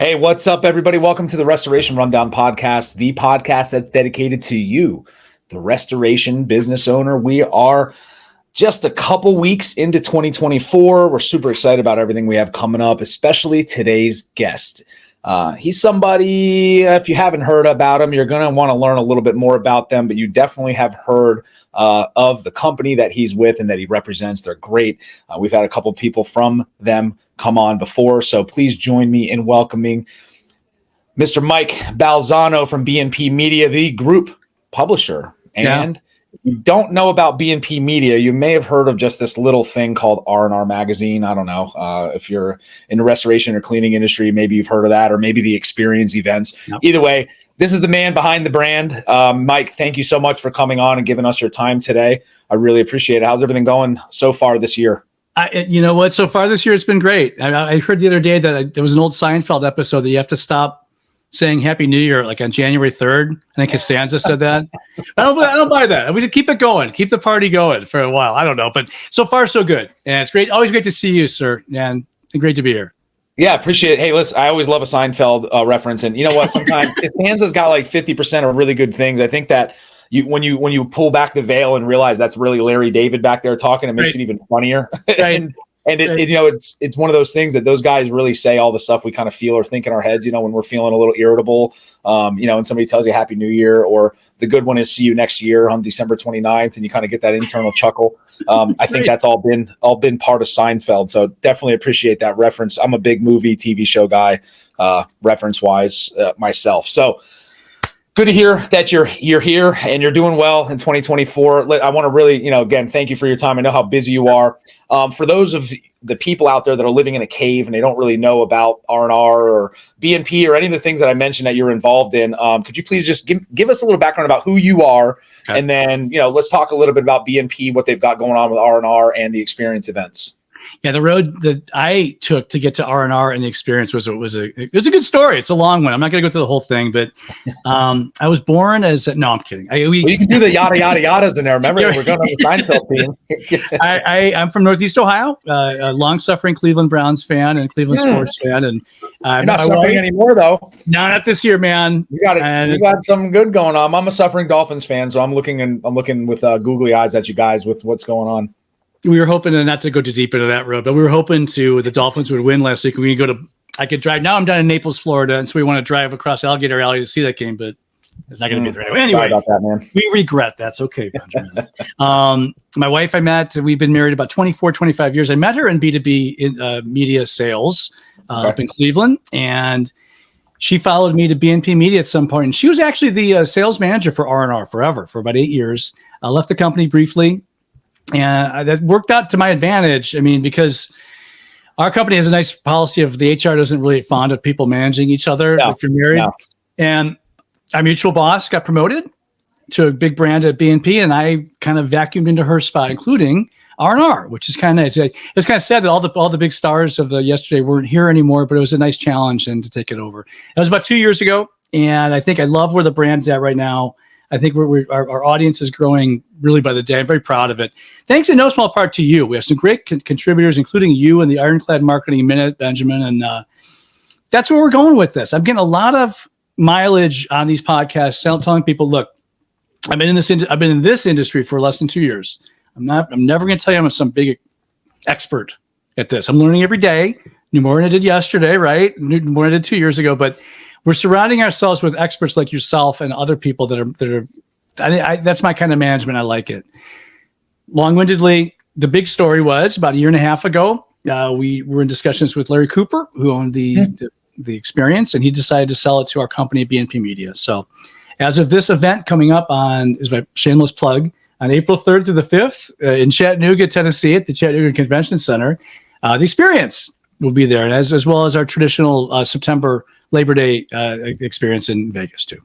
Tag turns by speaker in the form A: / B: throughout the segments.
A: Hey, what's up, everybody? Welcome to the Restoration Rundown Podcast, the podcast that's dedicated to you, the restoration business owner. We are just a couple weeks into 2024. We're super excited about everything we have coming up, especially today's guest. He's somebody, if you haven't heard about him, you're going to want to learn a little bit more about them, but you definitely have heard of the company that he's with and that he represents. They're great. We've had a couple of people from them come on before, so please join me in welcoming Mr. Mike Balzano from BNP Media, the group publisher. And if you don't know about BNP Media, you may have heard of just this little thing called R&R Magazine. I don't know. If you're in the restoration or cleaning industry, maybe you've heard of that, or maybe the Experience events. Nope. Either way, this is the man behind the brand. Mike, thank you so much for coming on and giving us your time today. I really appreciate it. How's everything going so far this year?
B: You know what? So far this year, it's been great. I heard the other day that there was an old Seinfeld episode that you have to stop saying Happy New Year, like on January 3rd. I think Costanza said that. I don't buy that. We keep it going. Keep the party going for a while. I don't know, but so far so good. And it's great. Always great to see you, sir. And great to be here.
A: Yeah, appreciate it. Hey, listen, I always love a Seinfeld reference. And you know what? Sometimes Costanza's got like 50% of really good things. I think that when you pull back the veil and realize that's really Larry David back there talking, it makes it even funnier.
B: Right.
A: And it's one of those things that those guys really say all the stuff we kind of feel or think in our heads, when we're feeling a little irritable, and somebody tells you Happy New Year, or the good one is see you next year on December 29th. And you kind of get that internal chuckle. I think that's all been part of Seinfeld. So definitely appreciate that reference. I'm a big movie, TV show guy, reference wise myself. So good to hear that you're here and you're doing well in 2024. I want to really, again, thank you for your time. I know how busy you are. For those of the people out there that are living in a cave and they don't really know about R&R or BNP or any of the things that I mentioned that you're involved in, could you please just give us a little background about who you are? Okay. And then, let's talk a little bit about BNP, what they've got going on with R&R and the Experience events.
B: Yeah, the road that I took to get to R&R and the Experience was a good story. It's a long one. I'm not going to go through the whole thing, but I was born as no, I'm kidding.
A: You can do the yada yada yadas in there. Remember, we're going on the Seinfeld team.
B: I'm from Northeast Ohio, a long-suffering Cleveland Browns fan and Cleveland sports fan, and
A: you're not suffering anymore though.
B: No, not this year, man.
A: You got it. You got something good going on. I'm a suffering Dolphins fan, so I'm looking with googly eyes at you guys with what's going on.
B: We were hoping, and not to go too deep into that road, but we were hoping the Dolphins would win last week. I could drive. Now I'm down in Naples, Florida, and so we want to drive across Alligator Alley to see that game, but it's not going to be there anyway.
A: Sorry about that, man.
B: We regret. That's okay, Benjamin. My wife I met, we've been married about 24, 25 years. I met her in B2B media sales up in Cleveland, and she followed me to BNP Media at some point, and she was actually the sales manager for R&R forever, for about 8 years. I left the company briefly. And that worked out to my advantage. I mean, because our company has a nice policy of the HR doesn't really fond of people managing each other if you're married. No. And our mutual boss got promoted to a big brand at BNP, and I kind of vacuumed into her spot, including R&R, which is kind of nice. It was kind of sad that all the big stars of yesterday weren't here anymore, but it was a nice challenge and to take it over. That was about 2 years ago, and I think I love where the brand's at right now. I think our audience is growing really by the day. I'm very proud of it. Thanks in no small part to you. We have some great contributors, including you and the Ironclad Marketing Minute, Benjamin. And that's where we're going with this. I'm getting a lot of mileage on these podcasts, telling people, look, I've been in this industry for less than 2 years. I'm never going to tell you I'm some big expert at this. I'm learning every day. Knew more than I did yesterday, right? Knew more than I did 2 years ago, but we're surrounding ourselves with experts like yourself and other people that are. That's my kind of management. I like it. Long-windedly, the big story was about a year and a half ago. We were in discussions with Larry Cooper, who owned the Experience, and he decided to sell it to our company, BNP Media. So, as of this event coming up is my shameless plug, on April 3rd through the 5th in Chattanooga, Tennessee, at the Chattanooga Convention Center, the Experience will be there, and as well as our traditional September Labor Day experience in Vegas too.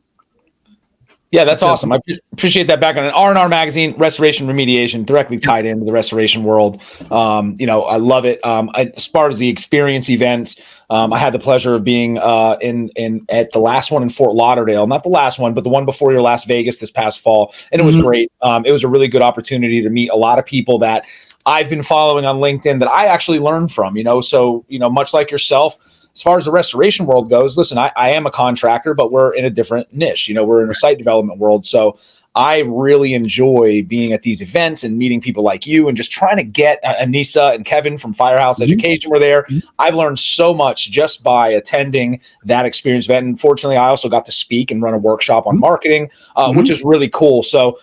A: Yeah, that's awesome. I appreciate that background. And R&R Magazine, restoration remediation, directly tied into the restoration world. I love it. As far as the Experience events, I had the pleasure of being in at the last one in Fort Lauderdale. Not the last one, but the one before your Las Vegas this past fall. And it was great. It was a really good opportunity to meet a lot of people that I've been following on LinkedIn that I actually learned from, so, much like yourself, as far as the restoration world goes, listen, I am a contractor, but we're in a different niche. You know, we're in a site development world. So I really enjoy being at these events and meeting people like you and just trying to get Anissa and Kevin from Firehouse Education were there. I've learned so much just by attending that experience event. And fortunately, I also got to speak and run a workshop on marketing, which is really cool. So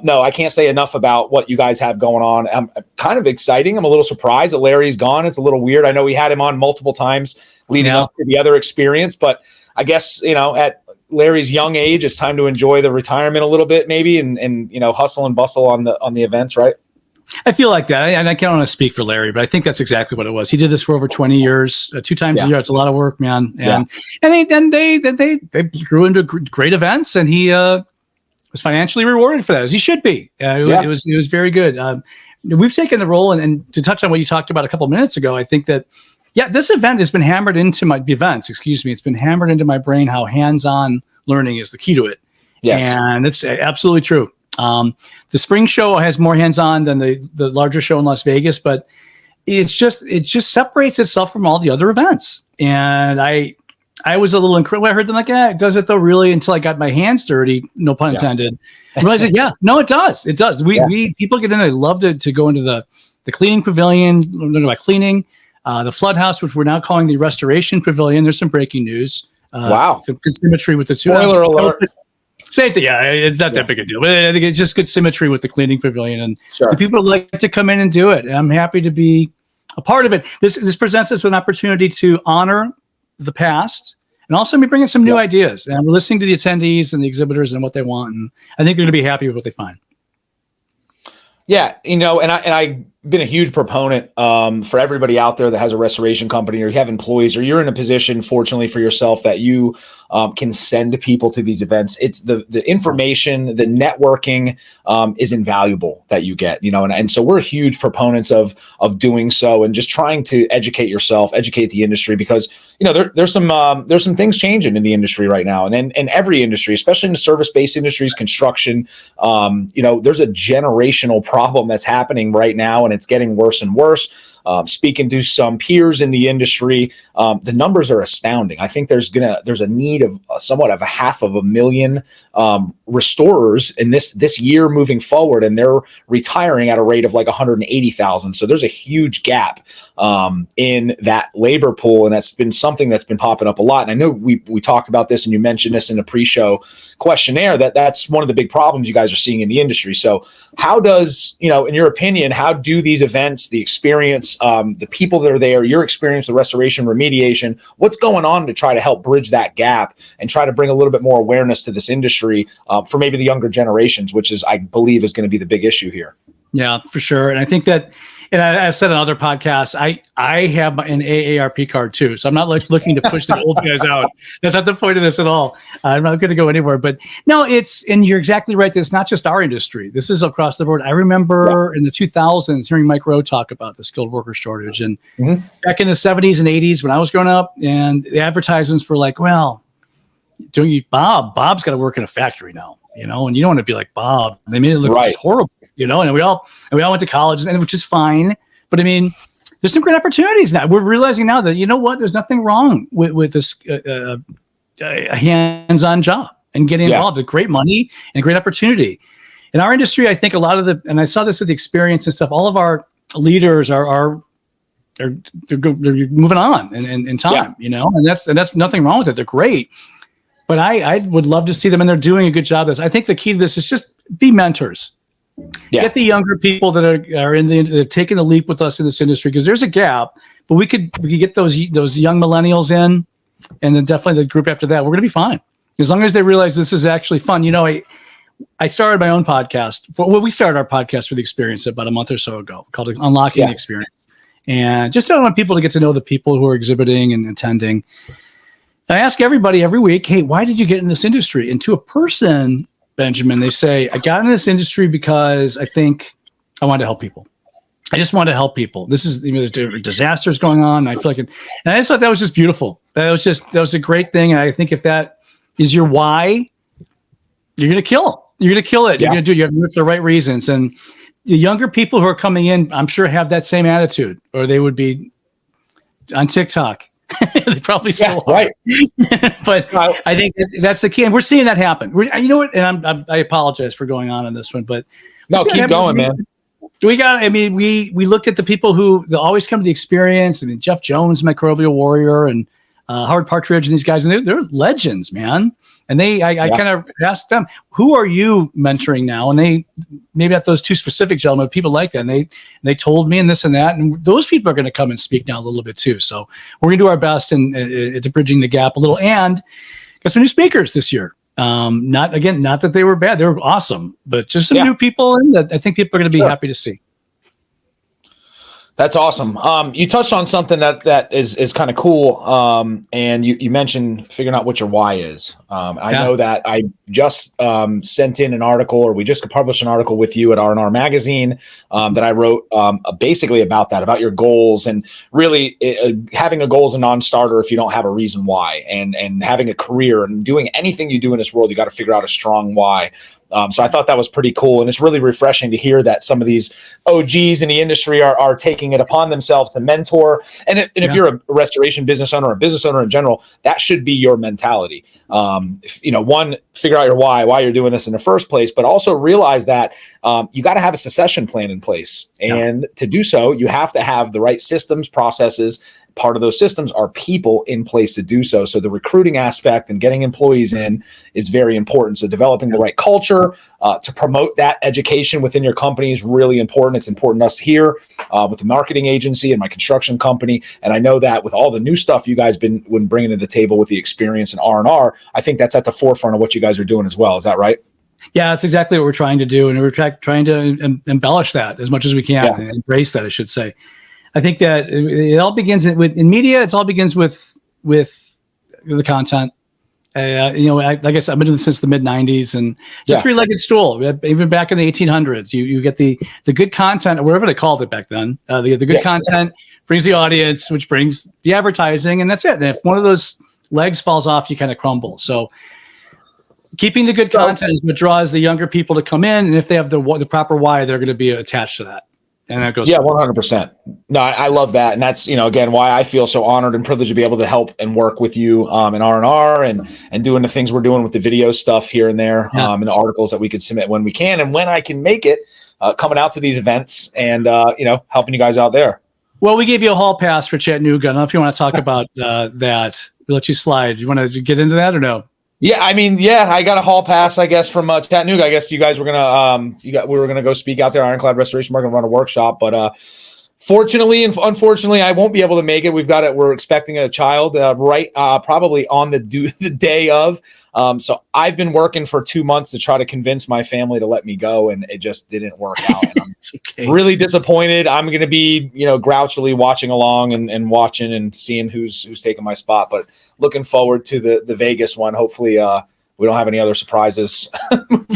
A: no, I can't say enough about what you guys have going on. Kind of exciting. I'm a little surprised that Larry's gone. It's a little weird. I know we had him on multiple times leading up to the other experience, but I guess, you know, at Larry's young age, it's time to enjoy the retirement a little bit, maybe, and you know, hustle and bustle on the events, right?
B: I feel like that, and I can't want to speak for Larry, but I think that's exactly what it was. He did this for over 20 years, 2 times a year. It's a lot of work, man. And they grew into great events, and he was financially rewarded for that, as he should be. It was very good. We've taken the role, and to touch on what you talked about a couple of minutes ago, I think that. Yeah, this event has been hammered into my It's been hammered into my brain how hands-on learning is the key to it. Yes. And it's absolutely true. The spring show has more hands-on than the larger show in Las Vegas, but it just separates itself from all the other events. And I was a little incredible. I heard them like, does it though, really? Until I got my hands dirty, no pun intended. I realized that, no, it does. It does. We people get in there, they love to go into the cleaning pavilion, learn about cleaning. The flood house, which we're now calling the restoration pavilion. There's some breaking news. Wow. Some good symmetry with the two.
A: Spoiler alert.
B: Same thing. Yeah, it's not that big a deal, but I think it's just good symmetry with the cleaning pavilion. And the people like to come in and do it. And I'm happy to be a part of it. This presents us with an opportunity to honor the past and also bring in some new ideas. And we're listening to the attendees and the exhibitors and what they want. And I think they're going to be happy with what they find.
A: Yeah, you know, and I've been a huge proponent for everybody out there that has a restoration company, or you have employees, or you're in a position, fortunately for yourself, that you can send people to these events. It's the information, the networking is invaluable that you get, you know, and so we're huge proponents of doing so and just trying to educate yourself, educate the industry, because, you know, there's some things changing in the industry right now, and in every industry, especially in the service-based industries, construction. You know, there's a generational problem that's happening right now, and it's getting worse and worse. Speaking to some peers in the industry, the numbers are astounding. I think there's a need of somewhat of 500,000 restorers in this year moving forward, and they're retiring at a rate of like 180,000. So there's a huge gap in that labor pool, and that's been something that's been popping up a lot. And I know we talked about this, and you mentioned this in the pre-show questionnaire, that's one of the big problems you guys are seeing in the industry. So how does, you know, in your opinion, how do these events, the experience, the people that are there, your experience, the restoration, remediation, what's going on to try to help bridge that gap and try to bring a little bit more awareness to this industry for maybe the younger generations, which is, I believe, is going to be the big issue here. Yeah, for sure. And I think that, and I've said on other podcasts, I have an AARP card too. So I'm not looking to push the old guys out. That's not the point of this at all. I'm not going to go anywhere. But no, and you're exactly right. It's not just our industry. This is across the board. I remember in the 2000s hearing Mike Rowe talk about the skilled worker shortage. And back in the 70s and 80s when I was growing up, and the advertisements were like, well, Bob's got to work in a factory now. You know, and you don't want to be like Bob. They made it look just horrible, you know, and we all went to college, and which is fine. But I mean, there's some great opportunities now. We're realizing now that, you know what, there's nothing wrong with this a hands-on job and getting involved with great money and great opportunity. In our industry, I think a lot of and I saw this at the experience and stuff, all of our leaders they're moving on in time, you know, and that's nothing wrong with it. They're great. But I would love to see them, and they're doing a good job. I think the key to this is just be mentors. Get the younger people that are taking the leap with us in this industry, because there's a gap. But we could get those young millennials in, and then definitely the group after that. We're going to be fine as long as they realize this is actually fun. You know, I started my own podcast. We started our podcast for the experience about a month or so ago, called Unlocking the Experience, and just I want people to get to know the people who are exhibiting and attending. I ask everybody every week, hey, why did you get in this industry? And to a person, Benjamin, they say, I got in this industry because I think I wanted to help people. I just want to help people. This is, you know, there's disasters going on. And I feel like and I just thought that was just beautiful. That was a great thing. And I think if that is your why, you're going to kill them. You're going to kill it. You have to do it for the right reasons. And the younger people who are coming in, I'm sure have that same attitude, or they would be on TikTok
B: They probably still are.
A: Right.
B: But I think that's the key. And we're seeing that happen. You know what? And I apologize for going on this one, but
A: no, keep going, man.
B: We looked at the people who always come to the experience. I mean, Jeff Jones, Microbial Warrior, and Howard Partridge, and these guys, and they're legends, man. And I kind of asked them, who are you mentoring now? And they maybe not those two specific gentlemen, people like that. And they told me and this and that. And those people are going to come and speak now a little bit too. So we're going to do our best into bridging the gap a little. And got some new speakers this year. Not that they were bad, they were awesome, but just some new people in that I think people are going to be happy to see.
A: That's awesome. You touched on something that is kind of cool. And you mentioned figuring out what your why is. I know that I just sent in an article, or we just published an article with you at R&R Magazine that I wrote basically about your goals, and really having a goal is a non-starter if you don't have a reason why, and having a career and doing anything you do in this world, you got to figure out a strong why. So I thought that was pretty cool. And it's really refreshing to hear that some of these OGs in the industry are taking it upon themselves to mentor. And if you're a restoration business owner or a business owner in general, that should be your mentality. One, figure out your why you're doing this in the first place, but also realize that you got to have a succession plan in place. And to do so, you have to have the right systems, processes. Part of those systems are people in place to do so. So the recruiting aspect and getting employees in is very important. So developing the right culture to promote that education within your company is really important. It's important to us here with the marketing agency and my construction company. And I know that with all the new stuff you guys been bringing to the table with the Experience and R&R, I think that's at the forefront of what you guys are doing as well. Is that right?
B: Yeah, that's exactly what we're trying to do. And we're trying to embellish that as much as we can and embrace that, I should say. I think that it all begins in media. It all begins with the content. Like I said, I've been doing this since the mid '90s, and it's a three-legged stool. Even back in the 1800s, you get the good content, or whatever they called it back then. The good content brings the audience, which brings the advertising, and that's it. And if one of those legs falls off, you kind of crumble. So keeping the good content is what draws the younger people to come in, and if they have the proper why, they're going to be attached to that. And that goes
A: 100%. No, I love that. And that's, again, why I feel so honored and privileged to be able to help and work with you in R&R and doing the things we're doing with the video stuff here and there and the articles that we could submit when we can. And when I can make it, coming out to these events and, helping you guys out there.
B: Well, we gave you a hall pass for Chattanooga. I don't know if you want to talk about that. We'll let you slide. You want to get into that or no?
A: Yeah, I got a hall pass, I guess, from Chattanooga. I guess you guys were we were gonna go speak out there. Ironclad Restoration. We're gonna run a workshop, but fortunately and unfortunately, I won't be able to make it. We're expecting a child probably on the day of. So I've been working for 2 months to try to convince my family to let me go, and it just didn't work out. And I'm really disappointed. I'm going to be, grouchily watching along and watching and seeing who's taking my spot, but looking forward to the Vegas one. Hopefully, we don't have any other surprises.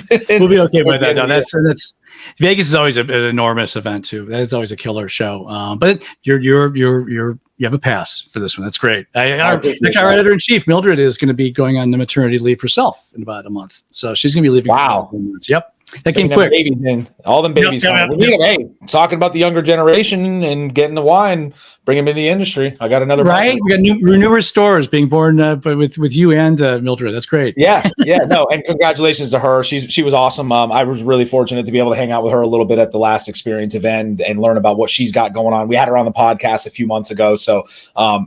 B: We'll be okay with that. No, that's Vegas is always an enormous event too. That's always a killer show. But you have a pass for this one. That's great. Our editor-in-chief, Mildred, is going to be going on the maternity leave herself in about a month. So she's going to be leaving.
A: Wow.
B: Yep. That came quick.
A: All them babies. Hey, talking about the younger generation and getting the wine, bring them into the industry. I got another.
B: Right. We got newer stores being born with you and Mildred. That's great.
A: Yeah. No, and congratulations to her. She was awesome. I was really fortunate to be able to hang out with her a little bit at the last Experience event and learn about what she's got going on. We had her on the podcast a few months ago. So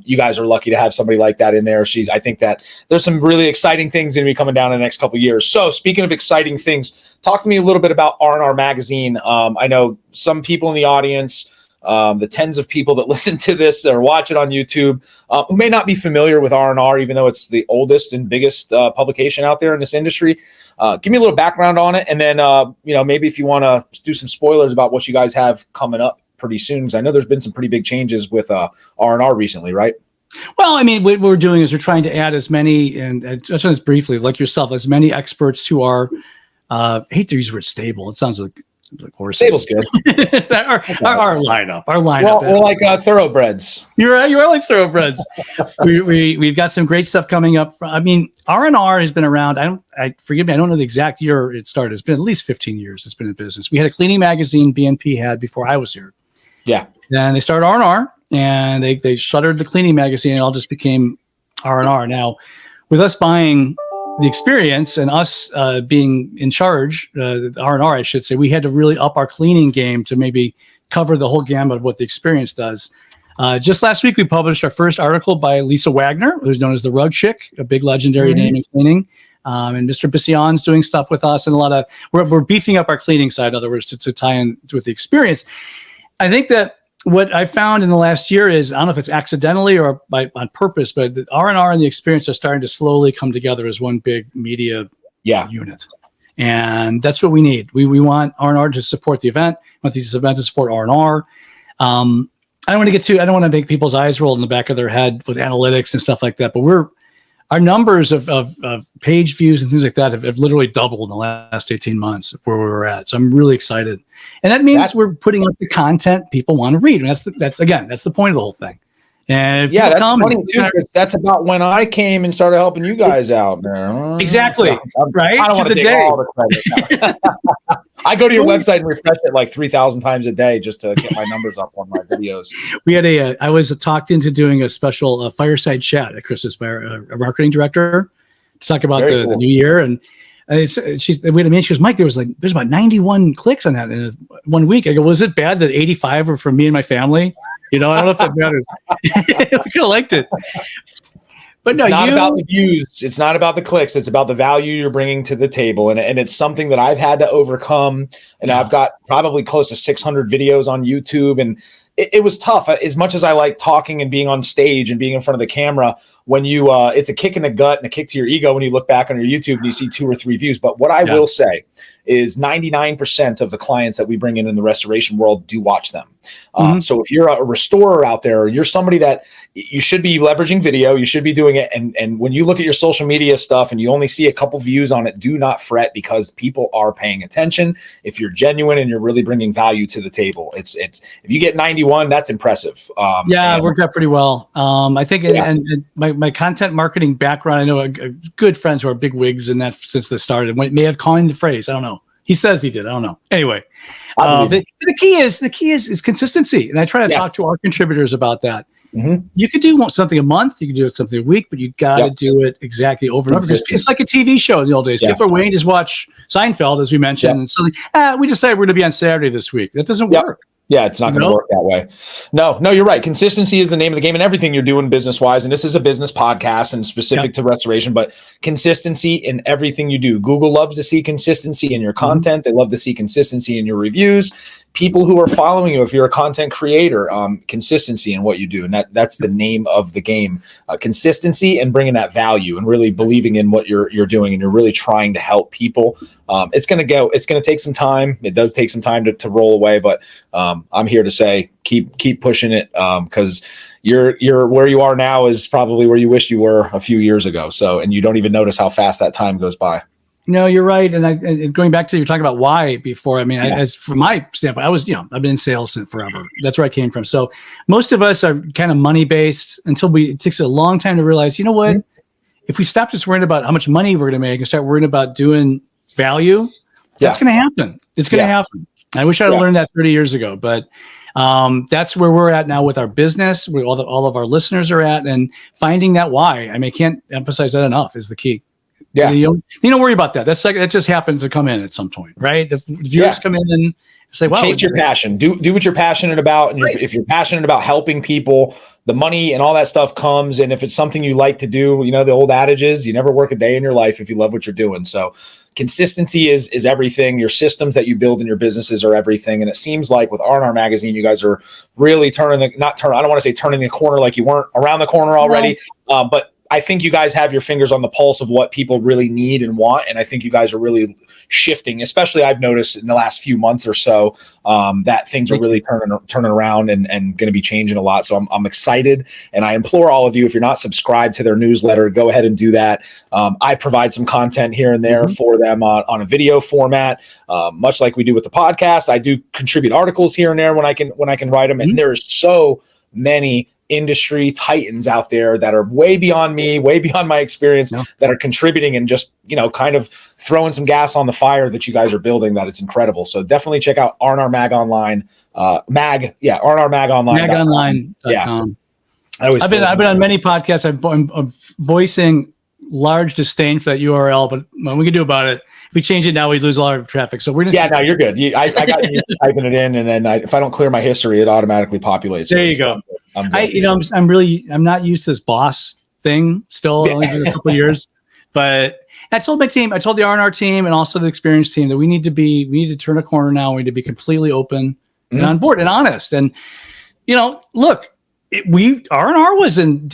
A: you guys are lucky to have somebody like that in there. I think that there's some really exciting things going to be coming down in the next couple of years. So speaking of exciting things, talk to me a little bit about R&R Magazine. I know some people in the audience, the tens of people that listen to this or watch it on YouTube, who may not be familiar with R&R, even though it's the oldest and biggest publication out there in this industry. Give me a little background on it. And then, maybe if you want to do some spoilers about what you guys have coming up pretty soon, because I know there's been some pretty big changes with R&R recently, right?
B: Well, what we're doing is we're trying to add as many, and touch on this briefly, like yourself, as many experts to our I hate to use the word stable. It sounds like horses.
A: Stable's good.
B: our lineup.
A: Well, we're like thoroughbreds.
B: You're right. You're like thoroughbreds. We've got some great stuff coming up. R&R has been around. Forgive me. I don't know the exact year it started. It's been at least 15 years. It's been in business. We had a cleaning magazine BNP had before I was here.
A: Yeah.
B: Then they started R&R. and they shuttered the cleaning magazine, and it all just became R&R. Now, with us buying the Experience and us being in charge, R&R, I should say, we had to really up our cleaning game to maybe cover the whole gamut of what the Experience does. Just last week, we published our first article by Lisa Wagner, who's known as the Rug Chick, a big legendary name in cleaning. And Mr. Bission's doing stuff with us, and we're beefing up our cleaning side, in other words, to tie in with the Experience. I think that what I found in the last year is, I don't know if it's accidentally or on purpose, but the R&R and the Experience are starting to slowly come together as one big media unit. And that's what we need. We want R&R to support the event. We want these events to support R&R. I don't want to make people's eyes roll in the back of their head with analytics and stuff like that, but our numbers of page views and things like that have literally doubled in the last 18 months where we were at. So I'm really excited. And that means we're putting up the content people want to read. And that's the point of the whole thing. And
A: that's funny too, because that's about when I came and started helping you guys out, man.
B: Exactly. Right.
A: I don't want to take all the credit. I go to your website and refresh it like 3,000 times a day just to get my numbers up on my videos.
B: We had I was talked into doing a special fireside chat at Christmas by our marketing director to talk about the new year. And we had a man, she goes, Mike, there's about 91 clicks on that in 1 week. I go, was it bad that 85 were from me and my family? I don't know if that matters. I could have liked it. But
A: it's not about the views. It's not about the clicks. It's about the value you're bringing to the table. And it's something that I've had to overcome. And I've got probably close to 600 videos on YouTube. And it was tough. As much as I like talking and being on stage and being in front of the camera, when you it's a kick in the gut and a kick to your ego when you look back on your YouTube and you see 2 or 3 views. But what I will say is 99% of the clients that we bring in the restoration world do watch them. So if you're a restorer out there, you're somebody that you should be leveraging video, you should be doing it. And when you look at your social media stuff and you only see a couple views on it, do not fret, because people are paying attention. If you're genuine and you're really bringing value to the table, it's if you get 91, that's impressive.
B: It worked out pretty well. I think and my content marketing background, I know good friends who are big wigs in that since they started, may have coined the phrase. I don't know. He says he did. I don't know. Anyway, the key is consistency. And I try to talk to our contributors about that. You could do something a month, you could do something a week, but you got to do it exactly over and over. It's like a TV show in the old days. People are waiting to watch Seinfeld, as we mentioned, and suddenly, we decided we're going to be on Saturday this week. That doesn't work.
A: Yeah, it's not going to work that way. No, you're right. Consistency is the name of the game and everything you're doing business-wise. And this is a business podcast and specific to restoration, but consistency in everything you do. Google loves to see consistency in your content. They love to see consistency in your reviews. People who are following you, if you're a content creator, consistency in what you do. And that's the name of the game. Consistency and bringing that value and really believing in what you're doing, and you're really trying to help people. It's going to take some time. It does take some time to roll away, but I'm here to say keep pushing it, because you're where you are now is probably where you wish you were a few years ago. So, and you don't even notice how fast that time goes by.
B: No, you're right. And going back to you're talking about why before. I mean, as from my standpoint, I've been in sales since forever. That's where I came from. So most of us are kind of money based until it takes a long time to realize, you know what, if we stop just worrying about how much money we're going to make and start worrying about doing value, that's going to happen. It's going to happen. I wish I'd learned that 30 years ago, but that's where we're at now with our business, where all of our listeners are at, and finding that why. I mean, I can't emphasize that enough is the key. Yeah, you don't worry about that. That just happens to come in at some point, right? The viewers come in and say, "Well,
A: chase your passion. Do what you're passionate about, and if you're passionate about helping people, the money and all that stuff comes. And if it's something you like to do, the old adage is, you never work a day in your life if you love what you're doing. So, consistency is everything. Your systems that you build in your businesses are everything. And it seems like with R&R Magazine, you guys are really I don't want to say turning the corner like you weren't around the corner already, but I think you guys have your fingers on the pulse of what people really need and want. And I think you guys are really shifting, especially I've noticed in the last few months or so, that things are really turning around and going to be changing a lot. So I'm excited. And I implore all of you, if you're not subscribed to their newsletter, go ahead and do that. I provide some content here and there for them on a video format, much like we do with the podcast. I do contribute articles here and there when I can write them. And there's so many industry titans out there that are way beyond me, way beyond my experience, that are contributing and just, kind of throwing some gas on the fire that you guys are building, that it's incredible. So definitely check out R&R Mag Online. R&R Mag Online.
B: Magonline.com.
A: Yeah.
B: I've been on many podcasts. I'm voicing large disdain for that URL, but what we can do about it. If we change it now, we lose a lot of traffic. So we're just
A: no, you're good. I got you typing it in, and then if I don't clear my history, it automatically populates.
B: There you go. I'm not used to this boss thing still. Only been a couple of years, but I told my team, I told the R&R team, and also the Experience team that we need to turn a corner now. We need to be completely open and on board and honest. And look. R&R was in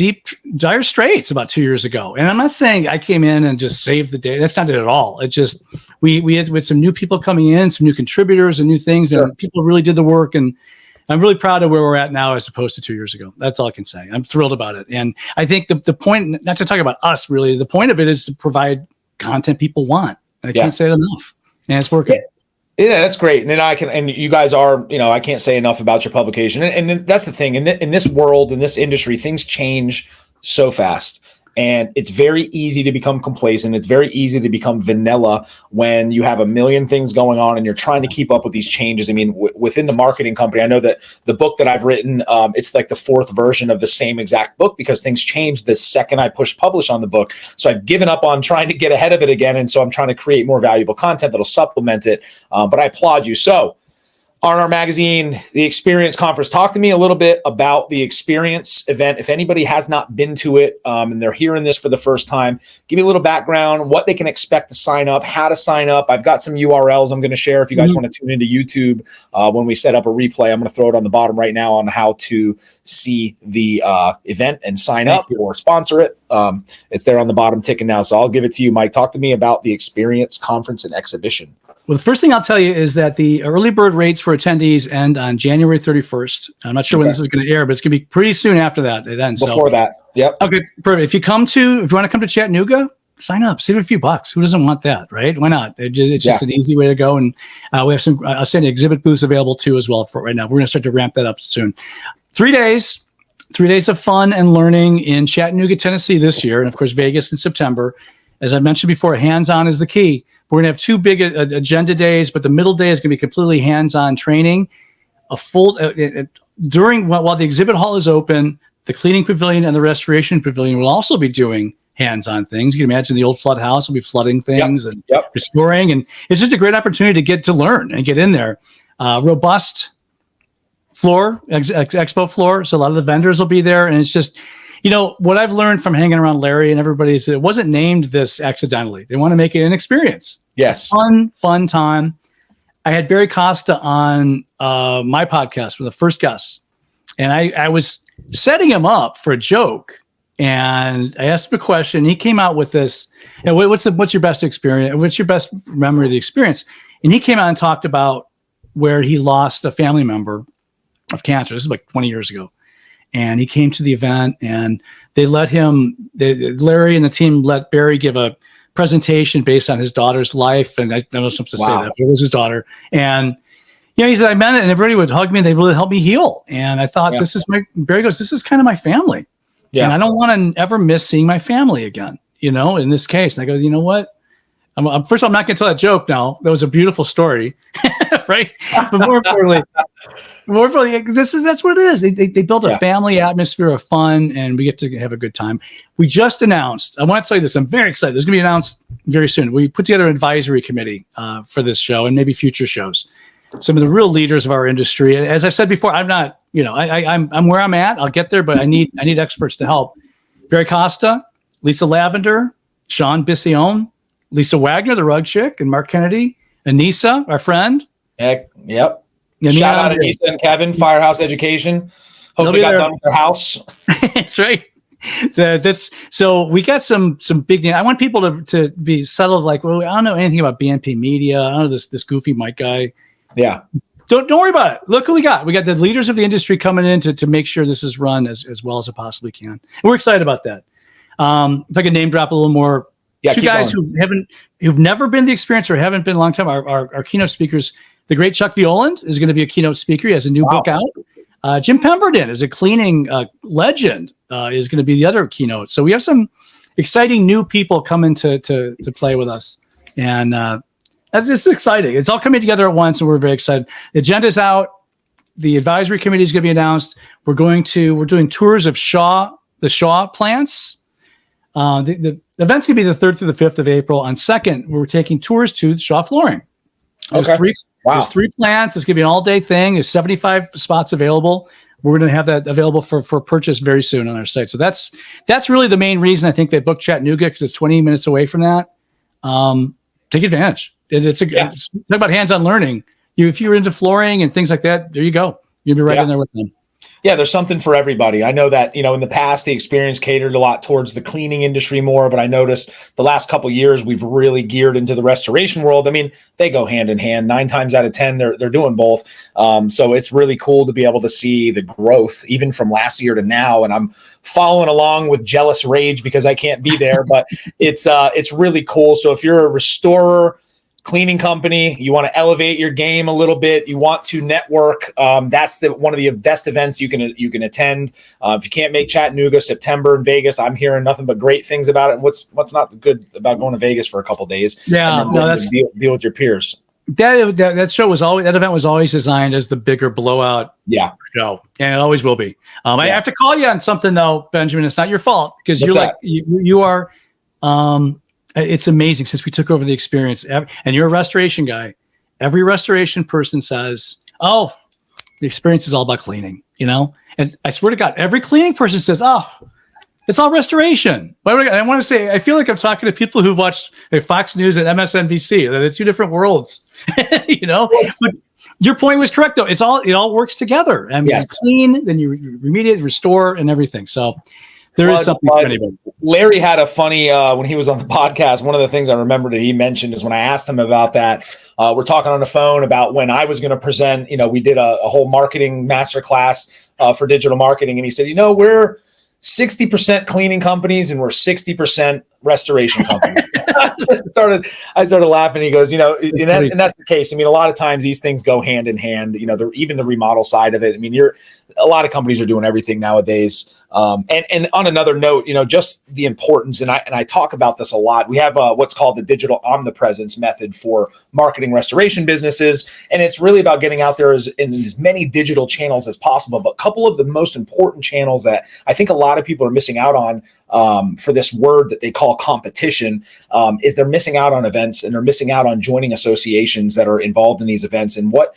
B: dire straits about 2 years ago. And I'm not saying I came in and just saved the day. That's not it at all. It just, we had with some new people coming in, some new contributors and new things, and people really did the work. And I'm really proud of where we're at now as opposed to 2 years ago. That's all I can say. I'm thrilled about it. And I think the point, not to talk about us really, the point of it is to provide content people want. And I can't say it enough. And it's working.
A: Yeah, that's great. And then and you guys are, I can't say enough about your publication. And that's the thing. In this world, in this industry, things change so fast. And it's very easy to become complacent. It's very easy to become vanilla when you have a million things going on and you're trying to keep up with these changes. I mean, within the marketing company, I know that the book that I've written, it's like the 4th version of the same exact book because things change the second I push publish on the book. So I've given up on trying to get ahead of it again. And so I'm trying to create more valuable content that'll supplement it. But I applaud you. So R&R Magazine, the Experience Conference. Talk to me a little bit about the Experience event. If anybody has not been to it and they're hearing this for the first time, give me a little background, what they can expect to sign up, how to sign up. I've got some URLs I'm going to share if you guys want to tune into YouTube when we set up a replay. I'm going to throw it on the bottom right now on how to see the event and sign up or sponsor it. It's there on the bottom ticking now. So I'll give it to you, Mike. Talk to me about the Experience Conference and Exhibition.
B: Well, the first thing I'll tell you is that the early bird rates for attendees end on January 31st. I'm not sure when this is going to air, but it's going to be pretty soon after that. It ends.
A: Before that. Yep. Okay,
B: perfect. If you want to come to Chattanooga, sign up, save a few bucks. Who doesn't want that, right? Why not? It's just an easy way to go. And we have some, I'll send exhibit booths available too as well for right now. We're going to start to ramp that up soon. 3 days of fun and learning in Chattanooga, Tennessee this year. And of course, Vegas in September. As I mentioned before, hands-on is the key. We're going to have 2 big agenda days, but the middle day is going to be completely hands-on training. A full while the exhibit hall is open, the cleaning pavilion and the restoration pavilion will also be doing hands-on things. You can imagine the old flood house will be flooding things and restoring, and it's just a great opportunity to get to learn and get in there. Robust floor, expo floor, so a lot of the vendors will be there, and it's just. What I've learned from hanging around Larry and everybody is that it wasn't named this accidentally. They want to make it an experience.
A: Yes.
B: Fun time. I had Barry Costa on my podcast with the first guest, and I was setting him up for a joke, and I asked him a question. He came out with this, what's your best experience? What's your best memory of the experience? And he came out and talked about where he lost a family member of cancer. This is like 20 years ago. And he came to the event, and they let Larry and the team let Barry give a presentation based on his daughter's life. And I don't know something to say that, but it was his daughter. And, he said, I meant it, and everybody would hug me, and they really helped me heal. And I thought, Barry goes, this is kind of my family. Yeah. And I don't want to ever miss seeing my family again, in this case. And I go, you know what? First of all, I'm not going to tell that joke now. That was a beautiful story, right? But more importantly, that's what it is. They built a family atmosphere of fun, and we get to have a good time. We just announced. I want to tell you this. I'm very excited. It's going to be announced very soon. We put together an advisory committee for this show and maybe future shows. Some of the real leaders of our industry. As I've said before, I'm not. I'm where I'm at. I'll get there, but I need experts to help. Barry Costa, Lisa Lavender, Sean Bission, Lisa Wagner, the rug chick, and Mark Kennedy, Anissa, our friend.
A: Yep. Shout out Anissa and Kevin, Firehouse Education. Hope they got done with their house.
B: That's right. So we got some big names. I want people to be settled. Like, well, I don't know anything about BNP Media. I don't know this goofy Mike guy. Yeah. Don't worry about it. Look who we got. We got the leaders of the industry coming in to make sure this is run as well as it possibly can. And we're excited about that. If I can name drop a little more. Yeah, 2 guys who've never been the Experience or haven't been a long time. Our keynote speakers, the great Chuck Violand is going to be a keynote speaker. He has a new book out. Jim Pemberton is a cleaning legend. Is going to be the other keynote. So we have some exciting new people coming to play with us. And that's just exciting. It's all coming together at once, and we're very excited. The agenda's out. The advisory committee is going to be announced. We're doing tours of the Shaw plants. The event's going to be the 3rd through the 5th of April. On 2nd, we're taking tours to Shaw Flooring. There's There's 3 plants. It's going to be an all-day thing. There's 75 spots available. We're going to have that available for purchase very soon on our site. So that's really the main reason I think they booked Chattanooga, because it's 20 minutes away from that. Take advantage. Talk about hands-on learning. If you're into flooring and things like that, there you go. You'll be right in there with them.
A: Yeah, there's something for everybody. I know that, in the past, the Experience catered a lot towards the cleaning industry more, but I noticed the last couple of years, we've really geared into the restoration world. I mean, they go hand in hand. 9 times out of 10, they're doing both. So it's really cool to be able to see the growth, even from last year to now. And I'm following along with jealous rage because I can't be there, but it's really cool. So if you're a restorer, cleaning company, you want to elevate your game a little bit, you want to network, that's one of the best events you can attend. If you can't make Chattanooga, September in Vegas, I'm hearing nothing but great things about it. And what's not good about going to Vegas for a couple of days?
B: Yeah, no, that's
A: deal with your peers.
B: That event was always designed as the bigger blowout show, and it always will be. I have to call you on something though, Benjamin. It's not your fault, because you are. It's amazing since we took over the Experience, and you're a restoration guy. Every restoration person says, "Oh, the Experience is all about cleaning," And I swear to God, every cleaning person says, "Oh, it's all restoration." But I want to say, I feel like I'm talking to people who watch Fox News and MSNBC. They're 2 different worlds, But your point was correct, though. It all works together. I mean, you clean, then you remediate, restore, and everything. So. There is something for anybody.
A: Larry had a funny, when he was on the podcast, one of the things I remember that he mentioned is when I asked him about that, we're talking on the phone about when I was going to present, we did a whole marketing masterclass for digital marketing. And he said, we're 60% cleaning companies and we're 60% restoration companies. I started laughing. He goes, and that's the case. I mean, a lot of times these things go hand in hand, even the remodel side of it. I mean, a lot of companies are doing everything nowadays. And on another note, just the importance, and I talk about this a lot. We have what's called the digital omnipresence method for marketing restoration businesses. And it's really about getting out there in as many digital channels as possible. But a couple of the most important channels that I think a lot of people are missing out on for this word that they call competition is they're missing out on events, and they're missing out on joining associations that are involved in these events. And what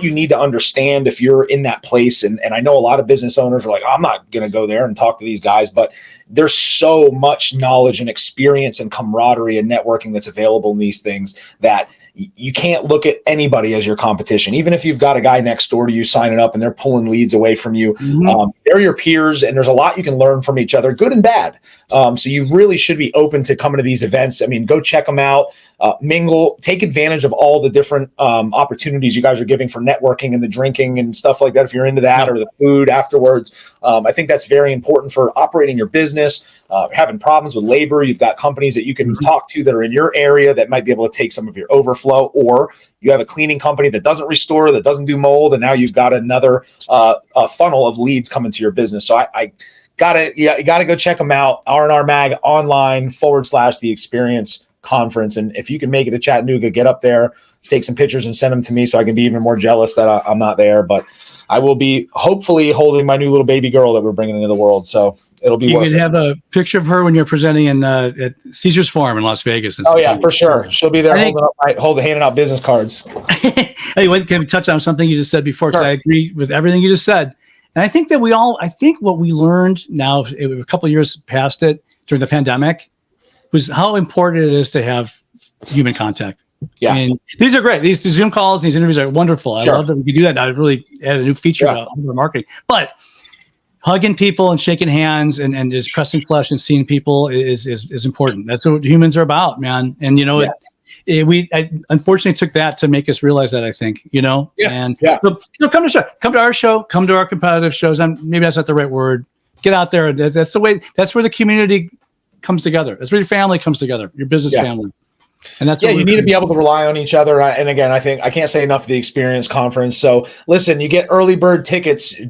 A: you need to understand if you're in that place, and I know a lot of business owners are like, I'm not going to go there and talk to these guys, but there's so much knowledge and experience and camaraderie and networking that's available in these things that you can't look at anybody as your competition. Even if you've got a guy next door to you signing up and they're pulling leads away from you, they're your peers, and there's a lot you can learn from each other, good and bad. So you really should be open to coming to these events. I mean, go check them out, mingle, take advantage of all the different opportunities you guys are giving for networking and the drinking and stuff like that. If you're into that, or the food afterwards, I think that's very important for operating your business, having problems with labor. You've got companies that you can talk to that are in your area that might be able to take some of your overflow, or you have a cleaning company that doesn't restore, that doesn't do mold, and now you've got another funnel of leads coming to your business. So you gotta go check them out. R&R Mag online /the Experience Conference. And if you can make it to Chattanooga, get up there, take some pictures and send them to me so I can be even more jealous that I'm not there. But I will be hopefully holding my new little baby girl that we're bringing into the world. So it'll be. You could
B: have a picture of her when you're presenting at Caesar's Farm in Las Vegas.
A: Oh yeah, for sure. She'll be there handing out business cards.
B: Hey, can we touch on something you just said before? Because I agree with everything you just said. And I think that what we learned now, a couple of years past it during the pandemic, was how important it is to have human contact. Yeah. I mean, these are great. These Zoom calls, these interviews are wonderful. I love that we can do that. I really added a new feature about marketing. But hugging people and shaking hands and just pressing flesh and seeing people is important. That's what humans are about, man. And I unfortunately took that to make us realize that, I think, So, come to our show, come to our competitive shows. Maybe that's not the right word. Get out there. That's the way. That's where the community comes together. That's where your family comes together. Your business family. And that's
A: you need to be able to rely on each other. And again, I think I can't say enough of the Experience Conference. So listen, you get early bird tickets up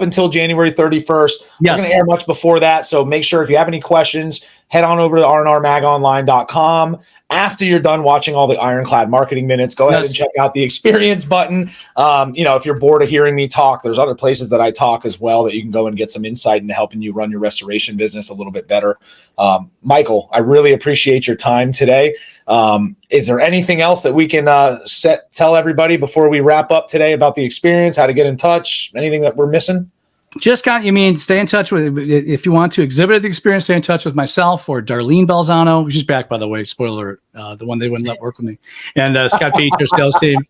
A: until January 31st. Yes. We're going to air much before that. So make sure if you have any questions, head on over to rnrmagonline.com. After you're done watching all the Ironclad marketing minutes, go ahead and check out the experience button. If you're bored of hearing me talk, there's other places that I talk as well that you can go and get some insight into helping you run your restoration business a little bit better. Michael, I really appreciate your time today. Is there anything else that we can tell everybody before we wrap up today about the experience, how to get in touch, anything that we're missing?
B: Just stay in touch with, if you want to exhibit the experience, stay in touch with myself or Darlene Balzano, which is back, by the way, spoiler, the one they wouldn't let work with me, and Scott Page, your sales team.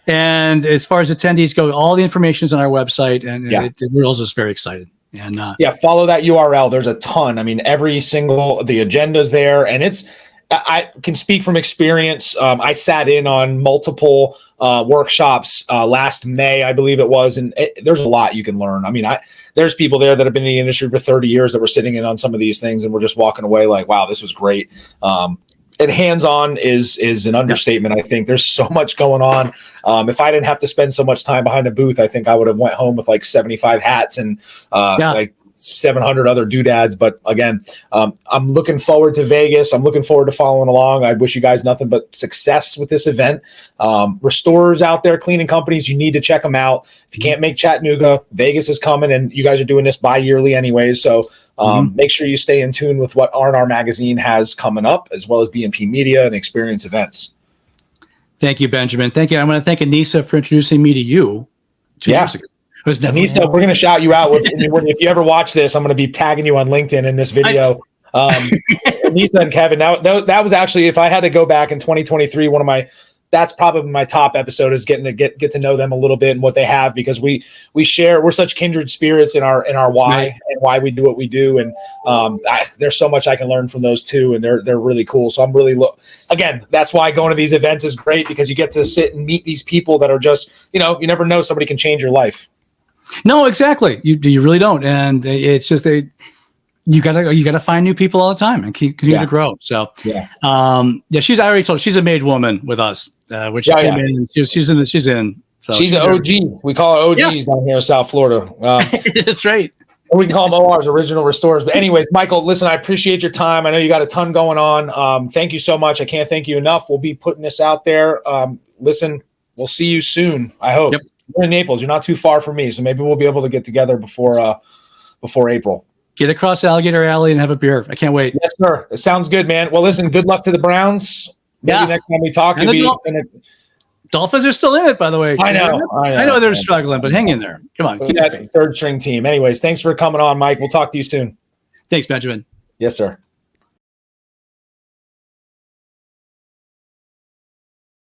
B: And as far as attendees go, all the information is on our website, and it really is very excited. And
A: follow that URL. There's a ton. I mean, the agenda's there, and I can speak from experience. I sat in on multiple workshops last May, I believe it was, and there's a lot you can learn. I mean, there's people there that have been in the industry for 30 years that were sitting in on some of these things, and we're just walking away like, wow, this was great. And hands-on is an understatement. I think there's so much going on. If I didn't have to spend so much time behind a booth, I think I would have went home with like 75 hats and like 700 other doodads. But again, I'm looking forward to Vegas. I'm looking forward to following along. I wish you guys nothing but success with this event. Restorers out there, cleaning companies, you need to check them out. If you can't make Chattanooga, Vegas is coming, and you guys are doing this bi-yearly anyways. So make sure you stay in tune with what R&R Magazine has coming up, as well as BNP Media and Experience Events.
B: Thank you, Benjamin. Thank you. I want to thank Anissa for introducing me to you 2 years ago.
A: Anissa, we're going to shout you out. If you ever watch this, I'm going to be tagging you on LinkedIn in this video. Anissa and Kevin, that was actually, if I had to go back in 2023, that's probably my top episode, is getting to get to know them a little bit and what they have, because we're such kindred spirits in our why and why we do what we do. And there's so much I can learn from those two, and they're really cool. So I'm really, again, that's why going to these events is great, because you get to sit and meet these people that are just, you never know, somebody can change your life.
B: No, exactly. You really don't. And it's just you gotta find new people all the time and continue to grow. So I already told, she's a made woman with us. When she came in, she's in. So
A: she's an OG. We call her OGs down here in South Florida.
B: That's right.
A: We can call them ORs, original restorers. But anyways, Michael, listen, I appreciate your time. I know you got a ton going on. Thank you so much. I can't thank you enough. We'll be putting this out there. Listen, we'll see you soon, I hope.
B: Yep.
A: You're in Naples. You're not too far from me, so maybe we'll be able to get together before April. Get
B: across Alligator Alley and have a beer. I can't wait.
A: Yes, sir. It sounds good, man. Well, listen, good luck to the Browns. Maybe next time we talk,
B: Dolphins are still in it, by the way.
A: I know
B: they're struggling, but hang in there. Come on.
A: That third string team. Anyways, thanks for coming on, Mike. We'll talk to you soon.
B: Thanks, Benjamin.
A: Yes, sir.